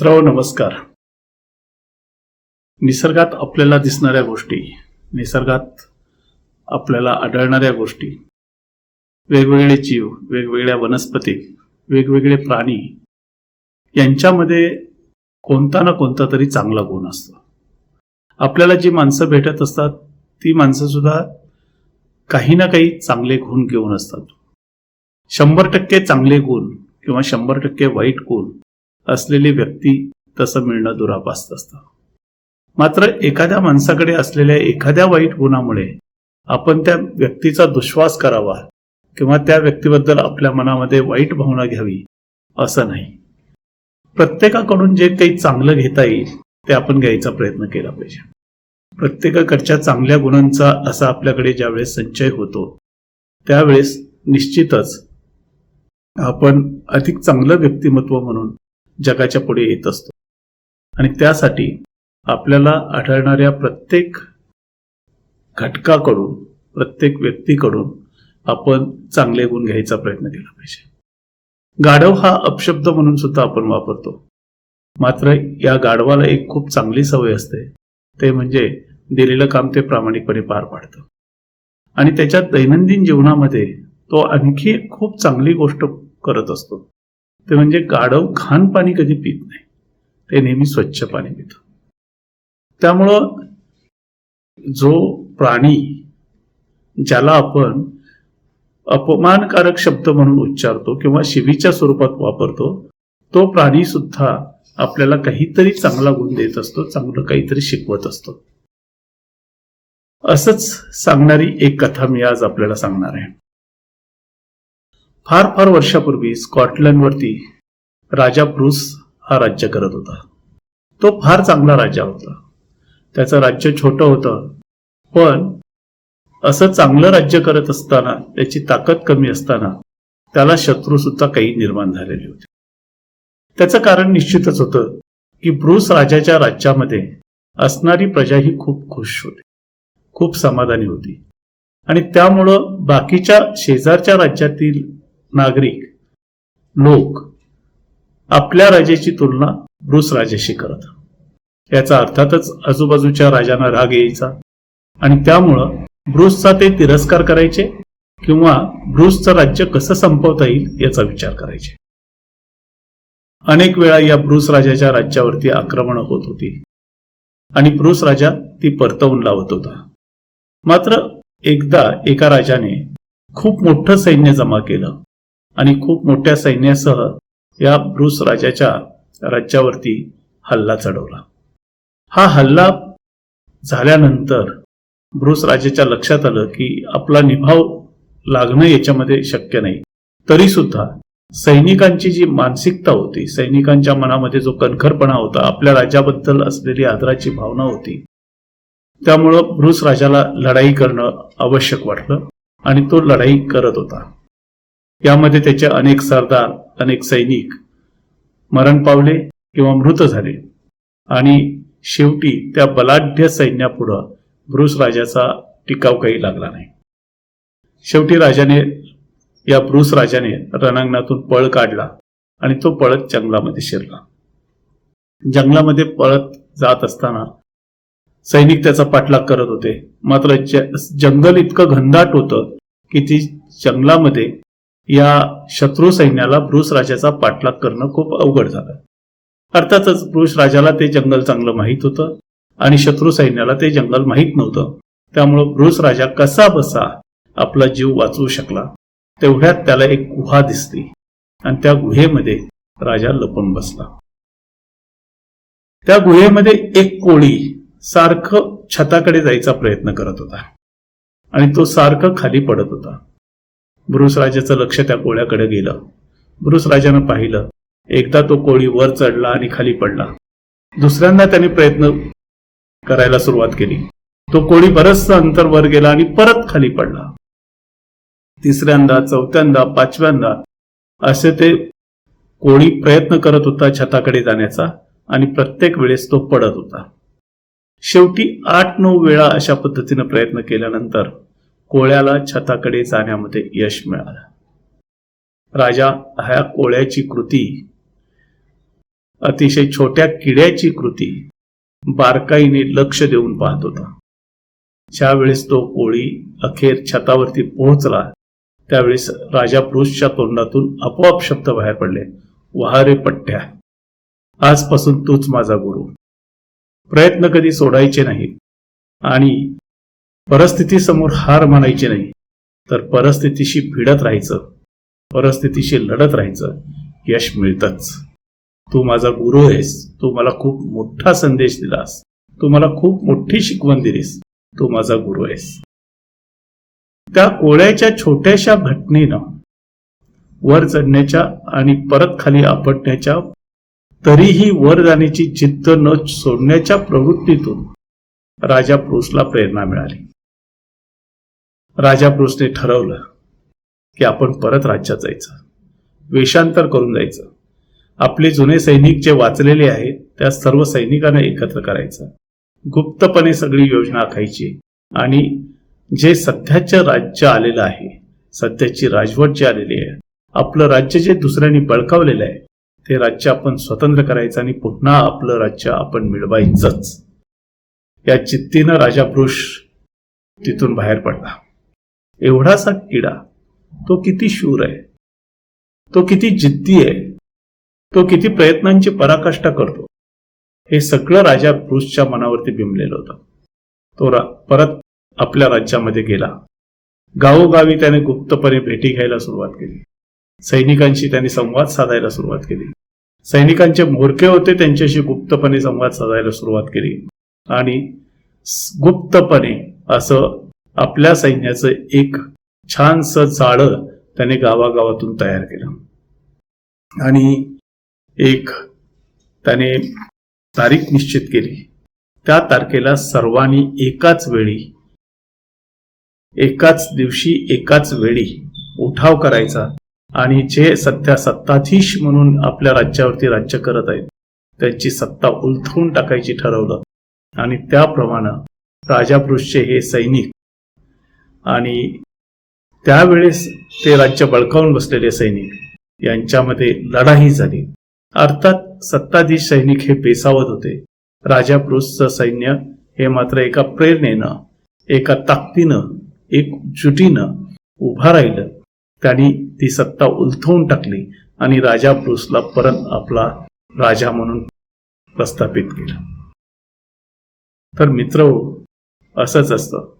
मित्रांनो नमस्कार. निसर्गात आपल्याला दिसणाऱ्या गोष्टी, निसर्गात आपल्याला आढळणाऱ्या गोष्टी, वेगवेगळे जीव, वेगवेगळ्या वनस्पती, वेगवेगळे प्राणी यांच्यामध्ये कोणता ना कोणता तरी चांगला गुण असतो. आपल्याला जी माणसं भेटत असतात ती माणसं सुद्धा काही ना काही चांगले गुण घेऊन असतात. 100% चांगले गुण किंवा 100% वाईट गुण असलेली व्यक्ती तसं मिळणं दुरापास्त असतं. मात्र एखाद्या माणसाकडे असलेल्या एखाद्या वाईट गुणामुळे आपण त्या व्यक्तीचा दुश्वास करावा किंवा त्या व्यक्तीबद्दल आपल्या मनामध्ये वाईट भावना घ्यावी असं नाही. प्रत्येकाकडून जे काही चांगलं घेता येईल ते आपण घ्यायचा प्रयत्न केला पाहिजे. प्रत्येकाकडच्या चांगल्या गुणांचा असा आपल्याकडे ज्यावेळेस संचय होतो त्यावेळेस निश्चितच आपण अधिक चांगलं व्यक्तिमत्व म्हणून जगाच्या पुढे येत असतो. आणि त्यासाठी आपल्याला आढळणाऱ्या प्रत्येक घटकाकडून, प्रत्येक व्यक्तीकडून आपण चांगले गुण घ्यायचा प्रयत्न केला पाहिजे. गाढव हा अपशब्द म्हणून सुद्धा आपण वापरतो. मात्र या गाढवाला एक खूप चांगली सवय असते, ते म्हणजे दिलेलं काम ते प्रामाणिकपणे पार पाडतं. आणि त्याच्या दैनंदिन जीवनामध्ये तो आणखी खूप चांगली गोष्ट करत असतो, ते म्हणजे गाढव घाण पाणी कधी पित नाही, ते नेहमी स्वच्छ पाणी पितं. त्यामुळं जो प्राणी ज्याला आपण अपमानकारक शब्द म्हणून उच्चारतो किंवा शिवीच्या स्वरूपात वापरतो, तो प्राणी सुद्धा आपल्याला काहीतरी चांगला गुण देत असतो, चांगलं काहीतरी शिकवत असतो. असंच सांगणारी एक कथा मी आज आपल्याला सांगणार आहे. फार फार वर्षापूर्वी स्कॉटलंडवरती राजा ब्रूस हा राज्य करत होता. तो फार चांगला राजा होता. त्याचं राज्य छोटं होतं, पण असं चांगलं राज्य करत असताना, त्याची ताकद कमी असताना त्याला शत्रू सुद्धा काही निर्माण झालेले होते. त्याचं कारण निश्चितच होतं की ब्रूस राजाच्या राज्यामध्ये असणारी प्रजा ही खूप खुश होती, खूप समाधानी होती. आणि त्यामुळं बाकीच्या शेजारच्या राज्यातील नागरिक लोक आपल्या राजाची तुलना ब्रूस राजाशी करत. याचा अर्थातच आजूबाजूच्या राजांना राग यायचा आणि त्यामुळं ब्रूसचा ते तिरस्कार करायचे किंवा ब्रूसचं राज्य कसं संपवता येईल याचा विचार करायचे. अनेक वेळा या ब्रूस राजाच्या राज्यावरती आक्रमणं होत होती आणि ब्रूस राजा ती परतवून लावत होता. मात्र एकदा एका राजाने खूप मोठं सैन्य जमा केलं आणि खूप मोठ्या सैन्यासह या ब्रूस राजाच्या राज्यावरती हल्ला चढवला. हा हल्ला झाल्यानंतर ब्रूस राजाच्या लक्षात आलं की आपला निभाव लागणं याच्यामध्ये शक्य नाही. तरी सुद्धा सैनिकांची जी मानसिकता होती, सैनिकांच्या मनामध्ये जो कणखरपणा होता, आपल्या राज्याबद्दल असलेली आदराची भावना होती, त्यामुळं ब्रूस राजाला लढाई करणं आवश्यक वाटलं आणि तो लढाई करत होता. यामध्ये त्याचे अनेक सरदार, अनेक सैनिक मरण पावले किंवा मृत झाले आणि शेवटी त्या बलाढ्य सैन्यापुढं ब्रूस राजाचा टिकाव काही लागला नाही. शेवटी ब्रूस राजाने रणांगणातून पळ काढला आणि तो पळत जंगलामध्ये शिरला. जंगलामध्ये पळत जात असताना सैनिक त्याचा पाठलाग करत होते. मात्र जंगल इतकं घनदाट होतं की ती जंगलामध्ये या शत्रू सैन्याला ब्रूस राजाचा पाठलाग करणं खूप अवघड झालं. अर्थातच ब्रूस राजाला ते जंगल चांगलं माहीत होतं आणि शत्रू सैन्याला ते जंगल माहीत नव्हतं. त्यामुळं ब्रूस राजा कसा बसा आपला जीव वाचवू शकला. तेवढ्यात त्याला एक गुहा दिसली आणि त्या गुहेमध्ये राजा लपून बसला. त्या गुहेमध्ये एक कोळी सारखं छताकडे जायचा प्रयत्न करत होता आणि तो सारखं खाली पडत होता. ब्रूस राजाचं लक्ष त्या कोळ्याकडे गेलं. ब्रूस राजानं पाहिलं. एकदा तो कोळी वर चढला आणि खाली पडला. दुसऱ्यांदा त्याने प्रयत्न करायला सुरुवात केली. तो कोळी बरचसं अंतर वर गेला आणि परत खाली पडला. तिसऱ्यांदा, चौथ्यांदा, पाचव्यांदा असे ते कोळी प्रयत्न करत होता छताकडे जाण्याचा आणि प्रत्येक वेळेस तो पडत होता. शेवटी 8-9 वेळा अशा पद्धतीने प्रयत्न केल्यानंतर कोळ्याला छताकडे जाण्यामध्ये यश मिळालं. राजा ह्या कोळ्याची कृती अतिशय छोट्या किड्याची कृती बारकाईने लक्ष देऊन पाहत होता. ज्यावेळेस तो कोळी अखेर छतावरती पोहोचला त्यावेळेस राजा पुरुषच्या तोंडातून आपोआप शब्द बाहेर पडले, "वाह रे पठ्ठ्या, आजपासून तूच माझा गुरु." प्रयत्न कधी सोडायचे नाहीत आणि परिस्थितीसमोर हार मानायची नाही, तर परिस्थितीशी भिडत राहायचं, परिस्थितीशी लढत राहायचं. यश मिळतच. तू माझा गुरु आहेस. तू मला खूप मोठा संदेश दिलास. तू मला खूप मोठी शिकवण दिलीस. तू माझा गुरु आहेस. त्या कोळ्याच्या छोट्याशा घटनेनं वर चढण्याच्या आणि परत खाली आपटण्याच्या, तरीही वर जाण्याची जिद्द न सोडण्याच्या प्रवृत्तीतून राजा प्रुसला प्रेरणा मिळाली. राजा प्रुसने ठरवलं की आपण परत राज्यात जायचं, वेषांतर करून जायचं. आपले जुने सैनिक जे वाचलेले आहेत त्या सर्व सैनिकांना एकत्र करायचं, गुप्तपणे सगळी योजना आखायची आणि जे सध्याचं राज्य आलेलं आहे, सध्याची राजवट जी आलेली आहे, आपलं राज्य जे दुसऱ्यांनी बळकावलेलं आहे, ते राज्य आपण स्वतंत्र करायचं आणि पुन्हा आपलं राज्य आपण मिळवायचंच. या जिद्दीनं राजा पुरुष तिथून बाहेर पडला. एवढासा किडा, तो किती शूर आहे, तो किती जिद्दी आहे, तो किती प्रयत्नांची पराकाष्ठा करतो, हे सगळं राजा पुरुषच्या मनावरती बिंबलेलं होतं. तो परत आपल्या राज्यामध्ये गेला. गावोगावी त्याने गुप्तपणे भेटी घ्यायला सुरुवात केली. सैनिकांशी त्याने संवाद साधायला सुरुवात केली. सैनिकांचे म्होरके होते त्यांच्याशी गुप्तपणे संवाद साधायला सुरुवात केली आणि गुप्तपणे असं आपल्या सैन्याचं एक छानसं जाळं त्याने गावागावातून तयार केलं. आणि एक त्याने तारीख निश्चित केली. त्या तारखेला सर्वांनी एकाच वेळी, एकाच दिवशी, एकाच वेळी उठाव करायचा आणि जे सध्या सत्ताधीश म्हणून आपल्या राज्यावरती राज्य करत आहेत त्यांची सत्ता उलथवून टाकायची ठरवलं. आणि त्याप्रमाणे राजा पुरुषचे हे सैनिक आणि त्यावेळेस ते राज्य बळकावून बसलेले सैनिक यांच्यामध्ये लढाई झाली. अर्थात सत्ताधीश सैनिक हे बेसावध होते. राजा पुरुषचं सैन्य हे मात्र एका प्रेरणेनं, एका ताकदीनं, एकजुटीनं उभा राहिलं. त्यांनी ती सत्ता उलथवून टाकली आणि राजा पुरुषला परत आपला राजा म्हणून प्रस्थापित केलं. तर मित्रहो, असंच असतं.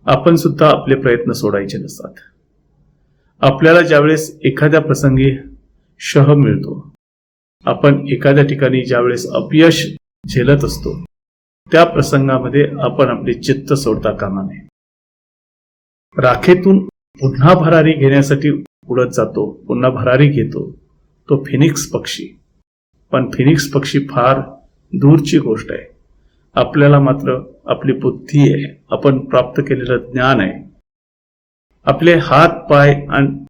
आपण सुद्धा आपले प्रयत्न सोडायचे नसतात. आपल्याला ज्यावेळेस एखाद्या प्रसंगी शह मिळतो, आपण एखाद्या ठिकाणी ज्यावेळेस अपयश झेलत असतो, त्या प्रसंगामध्ये आपण आपली चित्त सोडता कामा नये. राखेतून पुन्हा भरारी घेण्यासाठी उडत जातो, पुन्हा भरारी घेतो तो फिनिक्स पक्षी. पण फिनिक्स पक्षी फार दूरची गोष्ट आहे. आपल्याला मात्र आपली बुद्धी आहे, आपण प्राप्त केलेलं ज्ञान आहे, आपले हात पाय आणि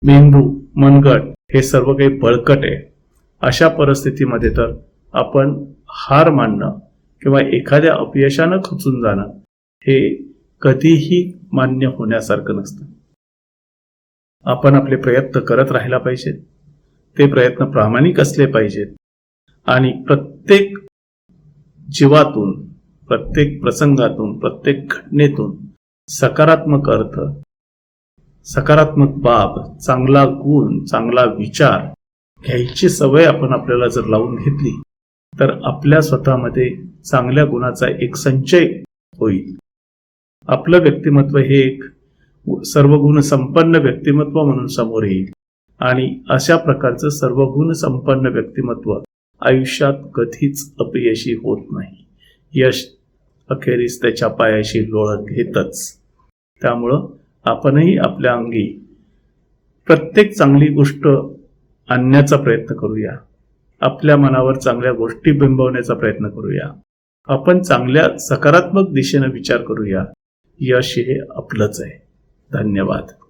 मेंदू, मनगट हे सर्व काही बळकट आहे. अशा परिस्थितीमध्ये तर आपण हार मानणं किंवा एखाद्या अपयशानं खचून जाणं हे कधीही मान्य होण्यासारखं नसतं. आपण आपले प्रयत्न करत राहायला पाहिजेत. ते प्रयत्न प्रामाणिक असले पाहिजेत आणि प्रत्येक जीवातून, प्रत्येक प्रसंगातून, प्रत्येक घटनेतून सकारात्मक अर्थ, सकारात्मक बाब, चांगला गुण, चांगला विचार घ्यायची सवय आपण आपल्याला जर लावून घेतली तर आपल्या स्वतःमध्ये चांगल्या गुणाचा एक संचय होईल. आपलं व्यक्तिमत्व हे एक सर्व गुण संपन्न व्यक्तिमत्व म्हणून समोर येईल आणि अशा प्रकारचं सर्व गुण संपन्न व्यक्तिमत्व आयुष्यात कधीच अपयशी होत नाही. यश अखेरीस त्याच्या पायाशी लोळत घेतच. त्यामुळं आपणही आपल्या अंगी प्रत्येक चांगली गोष्ट आणण्याचा प्रयत्न करूया. आपल्या मनावर चांगल्या गोष्टी बिंबवण्याचा प्रयत्न करूया. आपण चांगल्या सकारात्मक दिशेने विचार करूया. यश हे आपलंच आहे. धन्यवाद.